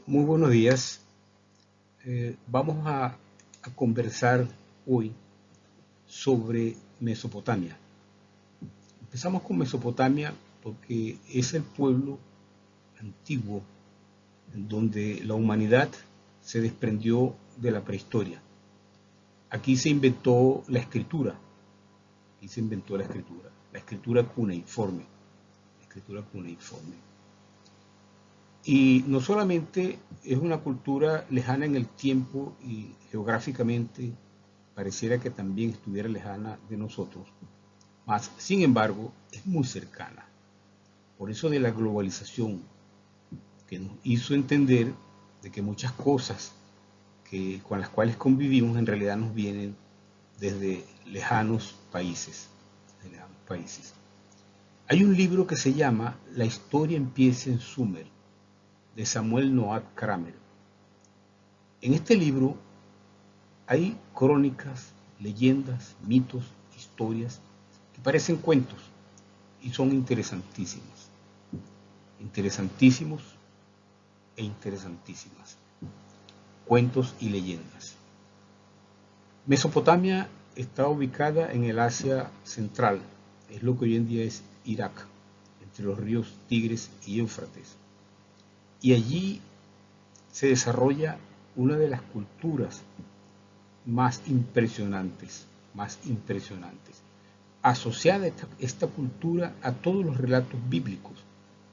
Muy buenos días. Vamos a conversar hoy sobre Mesopotamia. Empezamos con Mesopotamia porque es el pueblo antiguo en donde la humanidad se desprendió de la prehistoria. Aquí se inventó la escritura. La escritura cuneiforme. Y no solamente es una cultura lejana en el tiempo y geográficamente pareciera que también estuviera lejana de nosotros, mas sin embargo es muy cercana. Por eso de la globalización que nos hizo entender de que muchas cosas con las cuales convivimos en realidad nos vienen desde lejanos países. Hay un libro que se llama La historia empieza en Sumer, de Samuel Noah Kramer. En este libro hay crónicas, leyendas, mitos, historias que parecen cuentos y son interesantísimos e interesantísimas. Cuentos y leyendas. Mesopotamia está ubicada en el Asia Central, es lo que hoy en día es Irak, entre los ríos Tigris y Éufrates. Y allí se desarrolla una de las culturas más impresionantes, asociada esta cultura a todos los relatos bíblicos.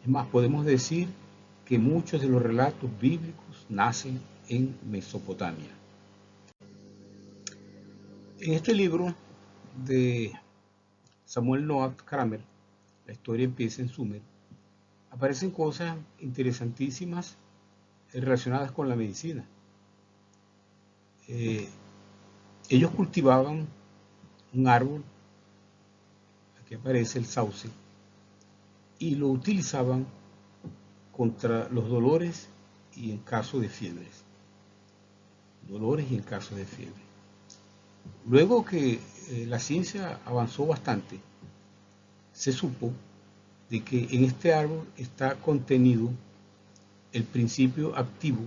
Es más, podemos decir que muchos de los relatos bíblicos nacen en Mesopotamia. En este libro de Samuel Noah Kramer, La historia empieza en Sumer, aparecen cosas interesantísimas relacionadas con la medicina. Ellos cultivaban un árbol, aquí aparece el sauce, y lo utilizaban contra los dolores y en caso de fiebres. Luego que la ciencia avanzó bastante, se supo de que en este árbol está contenido el principio activo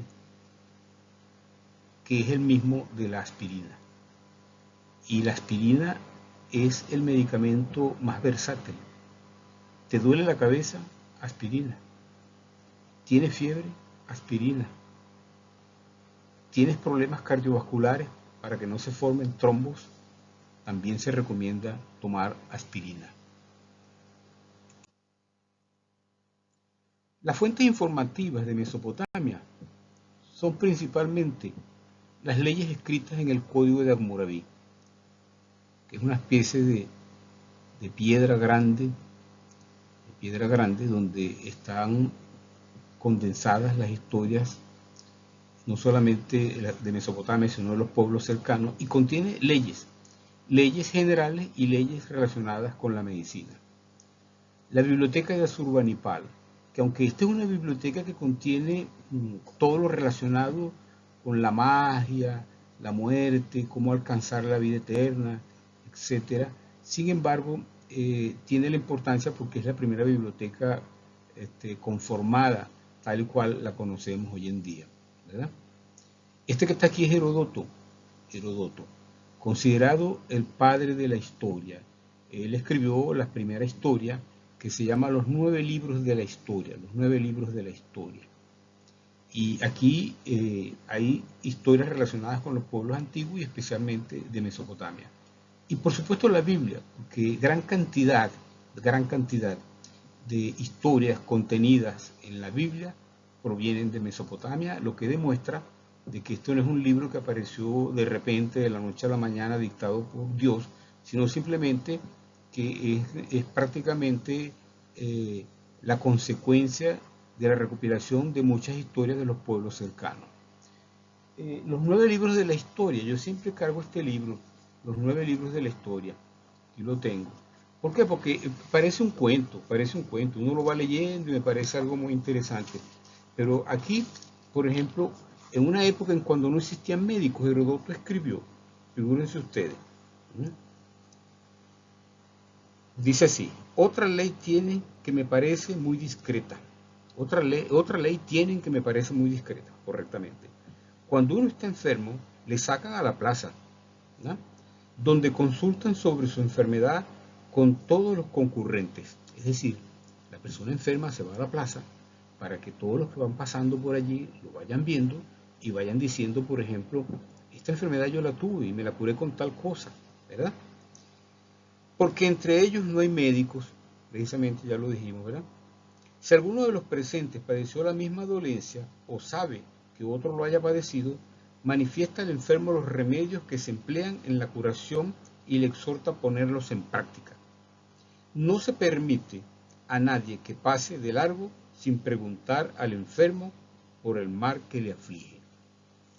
que es el mismo de la aspirina. Y la aspirina es el medicamento más versátil. ¿Te duele la cabeza? Aspirina. ¿Tienes fiebre? Aspirina. ¿Tienes problemas cardiovasculares para que no se formen trombos? También se recomienda tomar aspirina. Las fuentes informativas de Mesopotamia son principalmente las leyes escritas en el Código de Hammurabi, que es una especie de piedra grande donde están condensadas las historias no solamente de Mesopotamia, sino de los pueblos cercanos, y contiene leyes generales y leyes relacionadas con la medicina. La biblioteca de Asurbanipal, que aunque esta es una biblioteca que contiene todo lo relacionado con la magia, la muerte, cómo alcanzar la vida eterna, etc. Sin embargo, tiene la importancia porque es la primera biblioteca conformada tal y cual la conocemos hoy en día, ¿verdad? Este que está aquí es Heródoto, considerado el padre de la historia. Él escribió la primera historia que se llama Los 9 libros de la historia, Y aquí hay historias relacionadas con los pueblos antiguos y especialmente de Mesopotamia. Y por supuesto la Biblia, porque gran cantidad de historias contenidas en la Biblia provienen de Mesopotamia, lo que demuestra de que esto no es un libro que apareció de repente de la noche a la mañana dictado por Dios, sino simplemente que es prácticamente la consecuencia de la recopilación de muchas historias de los pueblos cercanos. Los 9 libros de la historia, yo siempre cargo este libro, los 9 libros de la historia, y lo tengo. ¿Por qué? Porque parece un cuento, uno lo va leyendo y me parece algo muy interesante. Pero aquí, por ejemplo, en una época en cuando no existían médicos, Heródoto escribió, figúrense ustedes, dice así: otra ley tienen que me parece muy discreta. correctamente. Cuando uno está enfermo, le sacan a la plaza, ¿no?, donde consultan sobre su enfermedad con todos los concurrentes. Es decir, la persona enferma se va a la plaza para que todos los que van pasando por allí lo vayan viendo y vayan diciendo, por ejemplo, esta enfermedad yo la tuve y me la curé con tal cosa, ¿verdad? Porque entre ellos no hay médicos, precisamente ya lo dijimos, ¿verdad? Si alguno de los presentes padeció la misma dolencia o sabe que otro lo haya padecido, manifiesta al enfermo los remedios que se emplean en la curación y le exhorta a ponerlos en práctica. No se permite a nadie que pase de largo sin preguntar al enfermo por el mal que le aflige.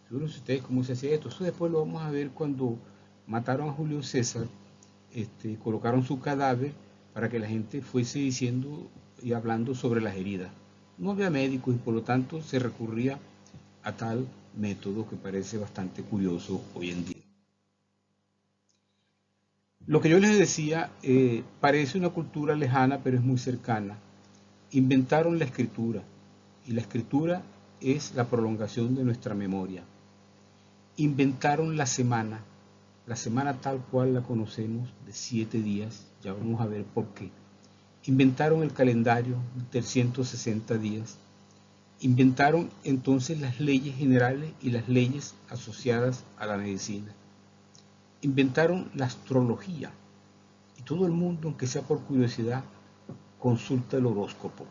Fíjense ustedes cómo se hacía esto. Eso después lo vamos a ver cuando mataron a Julio César, colocaron su cadáver para que la gente fuese diciendo y hablando sobre las heridas. No había médicos y por lo tanto se recurría a tal método que parece bastante curioso hoy en día. Lo que yo les decía parece una cultura lejana, pero es muy cercana. Inventaron la escritura y la escritura es la prolongación de nuestra memoria. Inventaron la semana tal cual la conocemos, de 7 días, ya vamos a ver por qué. Inventaron el calendario de 360 días. Inventaron entonces las leyes generales y las leyes asociadas a la medicina. Inventaron la astrología y todo el mundo, aunque sea por curiosidad, consulta el horóscopo.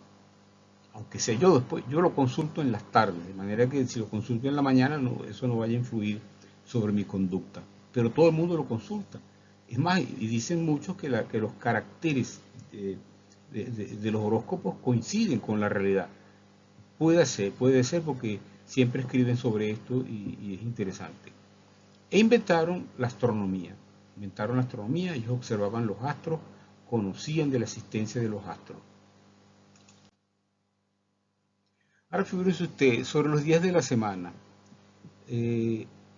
Aunque sea yo después, yo lo consulto en las tardes, de manera que si lo consulto en la mañana, no, eso no vaya a influir sobre mi conducta. Pero todo el mundo lo consulta. Es más, y dicen muchos que los caracteres de los horóscopos coinciden con la realidad. Puede ser porque siempre escriben sobre esto y es interesante. E inventaron la astronomía. Ellos observaban los astros, conocían de la existencia de los astros. Ahora figúrense ustedes, sobre los días de la semana.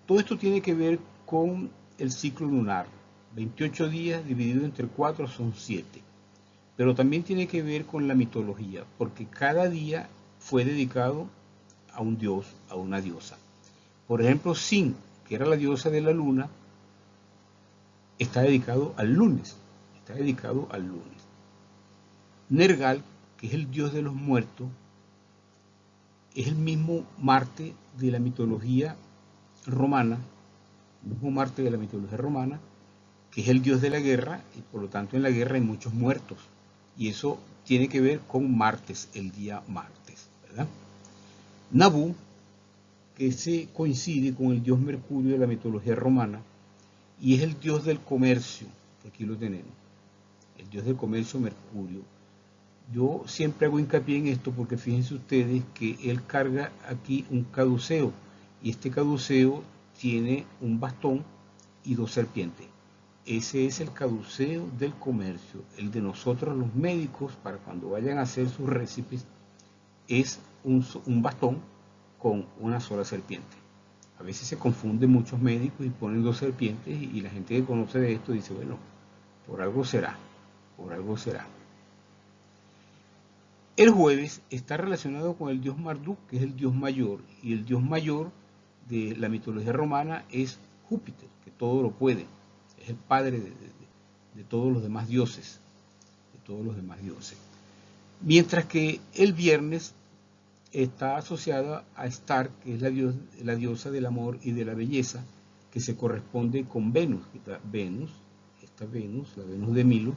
Todo esto tiene que ver con el ciclo lunar. 28 días dividido entre 4 son 7. Pero también tiene que ver con la mitología, porque cada día fue dedicado a un dios, a una diosa. Por ejemplo, Sin, que era la diosa de la luna, está dedicado al lunes. Nergal, que es el dios de los muertos, es el mismo Marte de la mitología romana, que es el dios de la guerra, y por lo tanto en la guerra hay muchos muertos. Y eso tiene que ver con martes, el día martes, ¿verdad? Nabu, que se coincide con el dios Mercurio de la mitología romana, y es el dios del comercio, que aquí lo tenemos, el dios del comercio Mercurio. Yo siempre hago hincapié en esto porque fíjense ustedes que él carga aquí un caduceo, y este caduceo tiene un bastón y 2 serpientes. Ese es el caduceo del comercio. El de nosotros los médicos, para cuando vayan a hacer sus récipes, es un bastón con una sola serpiente. A veces se confunden muchos médicos y ponen 2 serpientes y la gente que conoce de esto dice, bueno, por algo será. El jueves está relacionado con el dios Marduk, que es el dios mayor, y el dios mayor de la mitología romana es Júpiter, que todo lo puede, es el padre de todos los demás dioses, Mientras que el viernes está asociada a Star, que es la diosa del amor y de la belleza, que se corresponde con Venus, la Venus de Milo,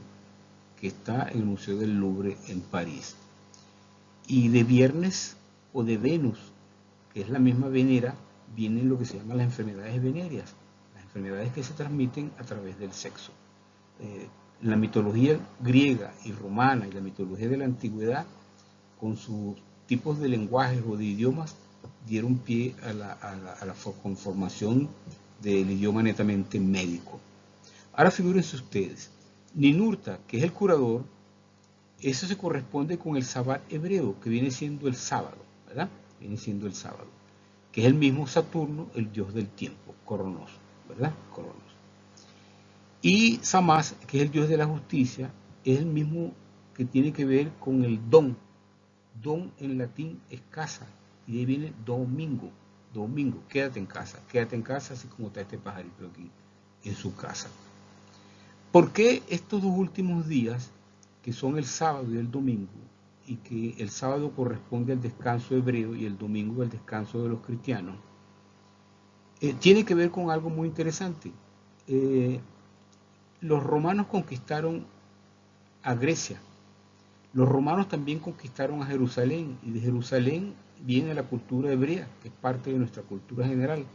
que está en el Museo del Louvre en París. Y de viernes o de Venus, que es la misma Venera, vienen lo que se llaman las enfermedades venéreas, las enfermedades que se transmiten a través del sexo. La mitología griega y romana y la mitología de la antigüedad, con sus tipos de lenguajes o de idiomas, dieron pie a la conformación del idioma netamente médico. Ahora figúrense ustedes, Ninurta, que es el curador, eso se corresponde con el Sabbat hebreo, que viene siendo el sábado, ¿verdad? Que es el mismo Saturno, el dios del tiempo, Cronos, ¿verdad? Cronos. Y Samás, que es el dios de la justicia, es el mismo que tiene que ver con el don. Don en latín es casa, Y de ahí viene domingo, domingo, quédate en casa, así como está este pajarito aquí en su casa. ¿Por qué estos dos últimos días, que son el sábado y el domingo, y que el sábado corresponde al descanso hebreo y el domingo al descanso de los cristianos? Tiene que ver con algo muy interesante. Eh, los romanos conquistaron a Grecia. Los romanos también conquistaron a Jerusalén, y de Jerusalén viene la cultura hebrea, que es parte de nuestra cultura general,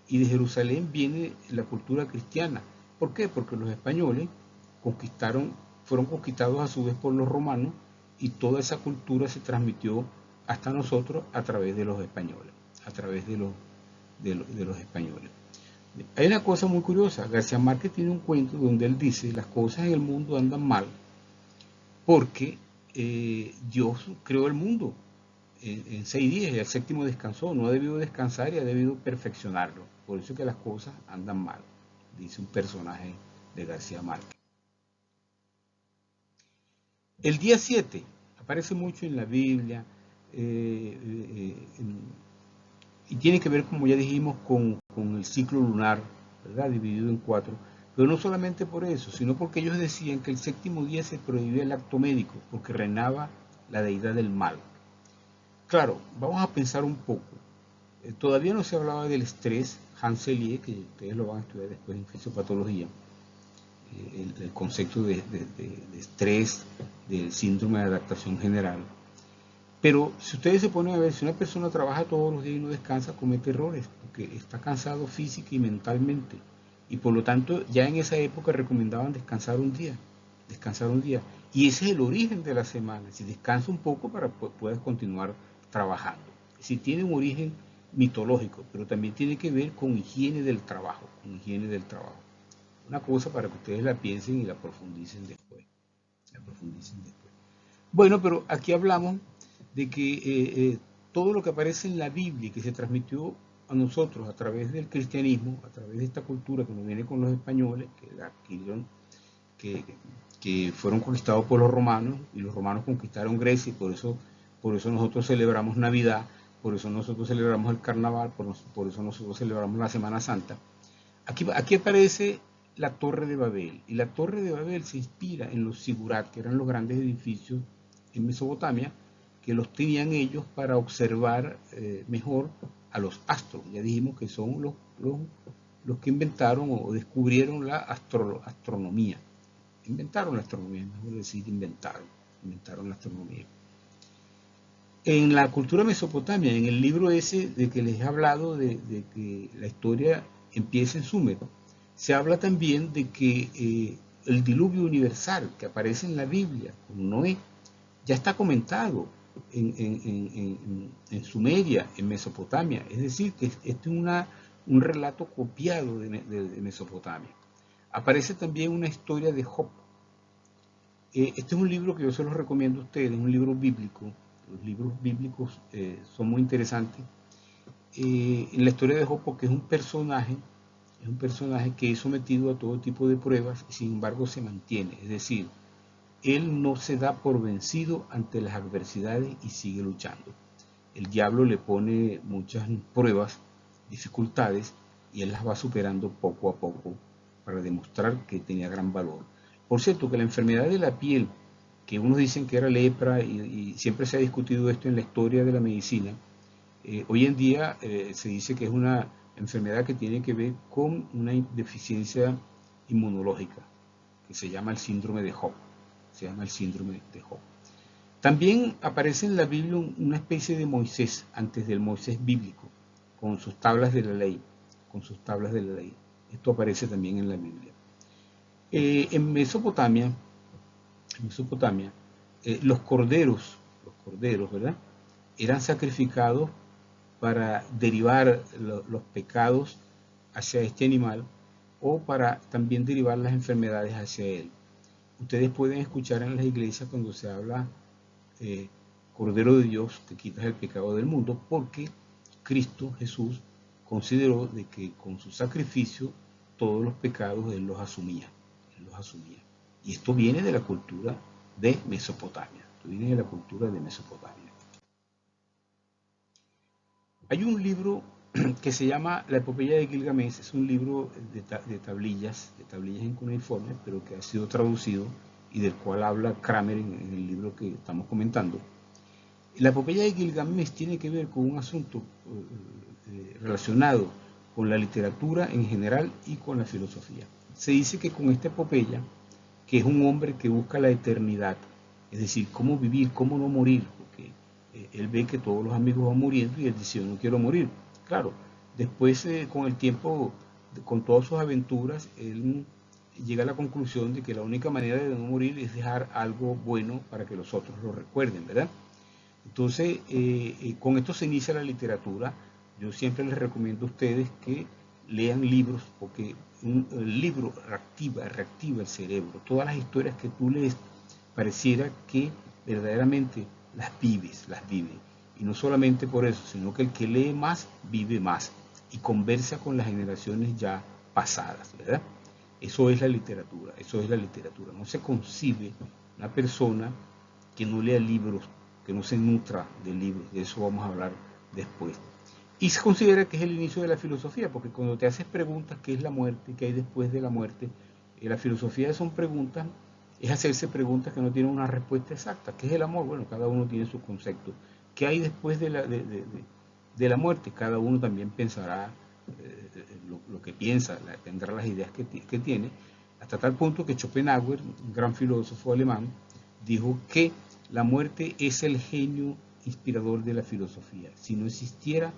y de Jerusalén viene la cultura cristiana. ¿Por qué? Porque los españoles fueron conquistados a su vez por los romanos, y toda esa cultura se transmitió hasta nosotros a través de los españoles, a través de los españoles. Hay una cosa muy curiosa. García Márquez tiene un cuento donde él dice: las cosas en el mundo andan mal porque Dios creó el mundo en 6 días y el séptimo descansó. No ha debido descansar y ha debido perfeccionarlo. Por eso es que las cosas andan mal, dice un personaje de García Márquez. El día 7 aparece mucho en la Biblia, y tiene que ver, como ya dijimos, con el ciclo lunar, ¿verdad? Dividido en 4. Pero no solamente por eso, sino porque ellos decían que el séptimo día se prohibía el acto médico, porque reinaba la deidad del mal. Claro, vamos a pensar un poco. Todavía no se hablaba del estrés. Hans Selye, que ustedes lo van a estudiar después en fisiopatología, el concepto de estrés, del síndrome de adaptación general. Pero si ustedes se ponen a ver, si una persona trabaja todos los días y no descansa, comete errores, porque está cansado física y mentalmente. Y por lo tanto, ya en esa época recomendaban descansar un día. Descansar un día. Y ese es el origen de la semana. Si descansa un poco para puedas continuar trabajando. Si tiene un origen mitológico, pero también tiene que ver con higiene del trabajo. Con higiene del trabajo. Una cosa para que ustedes la piensen y la profundicen después. La profundicen después. Bueno, pero aquí hablamos de que todo lo que aparece en la Biblia y que se transmitió a nosotros a través del cristianismo, a través de esta cultura que nos viene con los españoles, que la adquirieron, que fueron conquistados por los romanos, y los romanos conquistaron Grecia, y por eso nosotros celebramos Navidad, por eso nosotros celebramos el Carnaval, por eso nosotros celebramos la Semana Santa. Aquí aparece la Torre de Babel, y la Torre de Babel se inspira en los zigurat, que eran los grandes edificios en Mesopotamia, que los tenían ellos para observar mejor a los astros. Ya dijimos que son los que inventaron o descubrieron la astronomía. Inventaron la astronomía, mejor decir, inventaron la astronomía. En la cultura mesopotamia, en el libro ese de que les he hablado, de que la historia empieza en Sumer, se habla también de que el diluvio universal que aparece en la Biblia con Noé ya está comentado en Sumeria, en Mesopotamia. Es decir, que este es un relato copiado de Mesopotamia. Aparece también una historia de Job. Este es un libro que yo se los recomiendo a ustedes, es un libro bíblico. Los libros bíblicos son muy interesantes. En la historia de Job, porque es un personaje que es sometido a todo tipo de pruebas y sin embargo se mantiene. Es decir, él no se da por vencido ante las adversidades y sigue luchando. El diablo le pone muchas pruebas, dificultades, y él las va superando poco a poco para demostrar que tenía gran valor. Por cierto, que la enfermedad de la piel, que unos dicen que era lepra, y siempre se ha discutido esto en la historia de la medicina, hoy en día se dice que es una enfermedad que tiene que ver con una deficiencia inmunológica, que se llama el síndrome de Job. Se llama el síndrome de Job. También aparece en la Biblia una especie de Moisés, antes del Moisés bíblico, con sus tablas de la ley. Con sus tablas de la ley. Esto aparece también en la Biblia. En Mesopotamia, los corderos, ¿verdad? Eran sacrificados para derivar los pecados hacia este animal, o para también derivar las enfermedades hacia él. Ustedes pueden escuchar en las iglesias cuando se habla Cordero de Dios, que quitas el pecado del mundo, porque Cristo Jesús consideró de que con su sacrificio todos los pecados él los asumía. Y esto viene de la cultura de Mesopotamia. Hay un libro que se llama La Epopeya de Gilgamesh, es un libro de tablillas en cuneiforme, pero que ha sido traducido y del cual habla Kramer en el libro que estamos comentando. La Epopeya de Gilgamesh tiene que ver con un asunto relacionado con la literatura en general y con la filosofía. Se dice que con esta epopeya, que es un hombre que busca la eternidad, es decir, cómo vivir, cómo no morir, porque él ve que todos los amigos van muriendo y él dice, yo no quiero morir. Claro, después con el tiempo, con todas sus aventuras, él llega a la conclusión de que la única manera de no morir es dejar algo bueno para que los otros lo recuerden, ¿verdad? Entonces, con esto se inicia la literatura. Yo siempre les recomiendo a ustedes que lean libros, porque el libro reactiva el cerebro. Todas las historias que tú lees pareciera que verdaderamente las vive. Y no solamente por eso, sino que el que lee más, vive más y conversa con las generaciones ya pasadas, ¿verdad? Eso es la literatura, eso es la literatura. No se concibe una persona que no lea libros, que no se nutra de libros, de eso vamos a hablar después. Y se considera que es el inicio de la filosofía, porque cuando te haces preguntas, ¿qué es la muerte? ¿Qué hay después de la muerte? La filosofía son preguntas, es hacerse preguntas que no tienen una respuesta exacta. ¿Qué es el amor? Bueno, cada uno tiene su concepto. ¿Qué hay después de la muerte? Cada uno también pensará lo que piensa, tendrá las ideas que tiene, hasta tal punto que Schopenhauer, un gran filósofo alemán, dijo que la muerte es el genio inspirador de la filosofía. Si no existiera,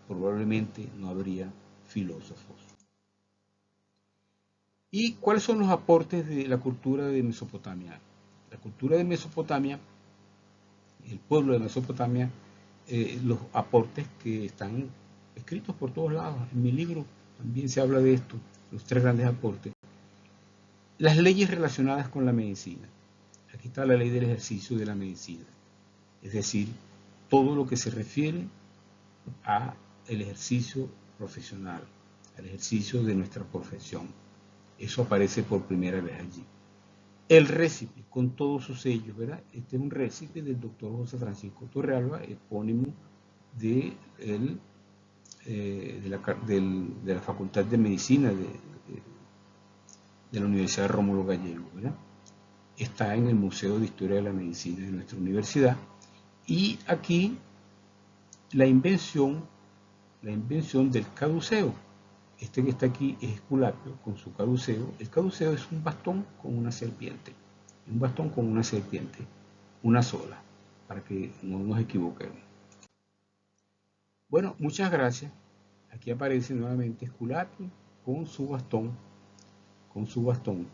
probablemente no habría filósofos. ¿Y cuáles son los aportes de la cultura de Mesopotamia? La cultura de Mesopotamia, el pueblo de Mesopotamia, los aportes que están escritos por todos lados. En mi libro también se habla de esto, los tres grandes aportes. Las leyes relacionadas con la medicina. Aquí está la ley del ejercicio de la medicina. Es decir, todo lo que se refiere a el ejercicio profesional, al ejercicio de nuestra profesión. Eso aparece por primera vez allí. El récipe, con todos sus sellos, ¿verdad? Este es un récipe del doctor José Francisco Torrealba, epónimo de, el, de la Facultad de Medicina de la Universidad de Rómulo Gallego, ¿verdad? Está en el Museo de Historia de la Medicina de nuestra universidad. Y aquí la invención del caduceo. Este que está aquí es Esculapio con su caduceo. El caduceo es un bastón con una serpiente. Un bastón con una serpiente. Una sola. Para que no nos equivoquemos. Bueno, muchas gracias. Aquí aparece nuevamente Esculapio con su bastón. Con su bastón.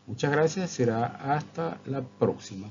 Muchas gracias. Será hasta la próxima.